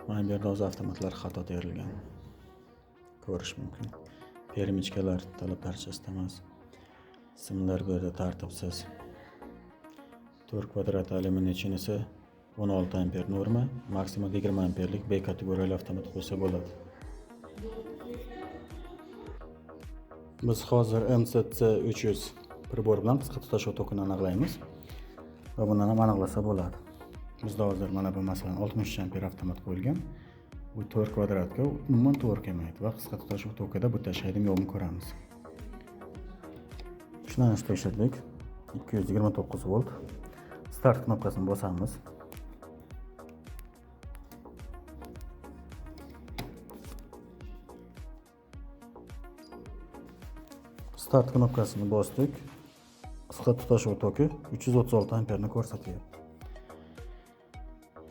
Mana bu yerda o'z avtomatlar xato terilgan. Ko'rish mumkin. Permichkalar talab darajasida emas. Simlar bu yerda tartibsiz. 4 kvadrat alyumin chinisi 16 amper norma, maksimal 20 amperlik B kategoriyali avtomat qo'ysa bo'ladi. Biz hozir MCC 300 pribor bilan qisqa tutashuv tokini aniqlaymiz va bundan ham aniqlasa bo'ladi. Bizda hozir mana bu masalan 63 amper avtomat qo'yilgan. Bu 4 kvadratga umuman to'g'ri kelmaydi va qisqa tutashuv tokida bu tashaydimi yo'qmi ko'ramiz. Ishlanishni tekshirdik. 229 volt. Start knopkasini bosamiz. Start knopkasini bosdik. Qisqa tutashuv toki 336 amperni ko'rsatyapti.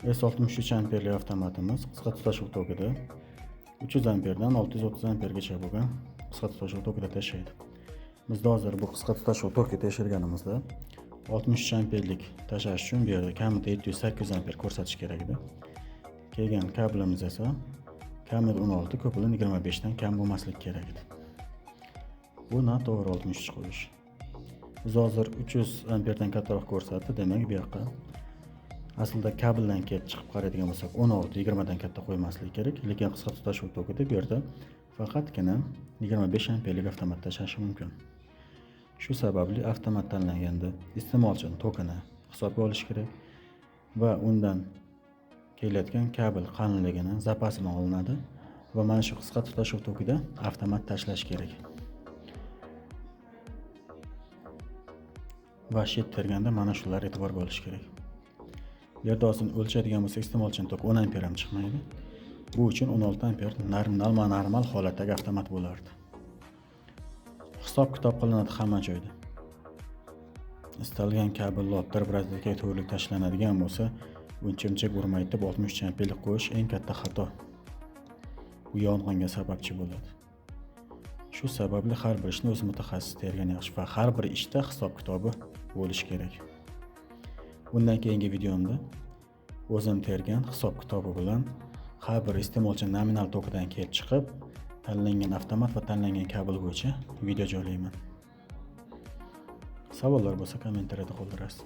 S63 amperli avtomatimiz qisqa tutashuv tokida 300 amperdan 630 ampergacha bo'lgan qisqa tutashuv tokida tashlaydi. Bizda hozir bu qisqa tutashuv toki tekshirganimizda 63 amperlik tashash uchun bu yerda kamida 700-800 amper ko'rsatish kerak edi. Kelgan kablimiz esa kamida 16, ko'pida 25 dan kam bo'lmasligi kerak edi. Bu noto'g'ri 63 qo'yish. Biz hozir 300 amperdan kattaroq ko'rsatdi, demak bu yoqqa aslida kabeldan kelib chiqib qaraydigan bo'lsak 16-20 dan katta qo'ymaslik kerak, lekin qisqa tutashuv tokida bu yerda faqatgina 25 amperlik avtomat tashashi mumkin. Shu sababli avtomat tanlanganda iste'molchining tokini hisobga olish kerak va undan kelayotgan kabel qalinligini, zapasini olinadi va mana shu qisqa tutashuv tokida avtomat tashlash kerak. Va shet terganda mana shular e'tiborga olish kerak. Bu yerda hozir o'lchadigan bo'lsak, iste'molchining toki 10 amper ham chiqmaydi. Bu uchun 16 amper normal holatdagi avtomat bo'lardi. Hisob-kitob qilinadi hamma joyda. Istalgan kabellar bir-biriga to'g'ri tashlanadigan bo'lsa, uncha-muncha urmaydi deb 63 amperlik qo'yish eng katta xato. Bu yong'inga sababchi bo'ladi. Shu sababli har bir ishni o'z mutaxassis tergan yaxshi va har bir ishda hisob-kitobi bo'lishi kerak. Bundan keyingi videomda o'zim tergan hisob-kitobi bilan har bir iste'molchi nominal tokidan kelib chiqib, tanlangan avtomat va tanlangan kabel bo'yicha video joylayman. Savollar bo'lsa kommentariyada qoldirasiz.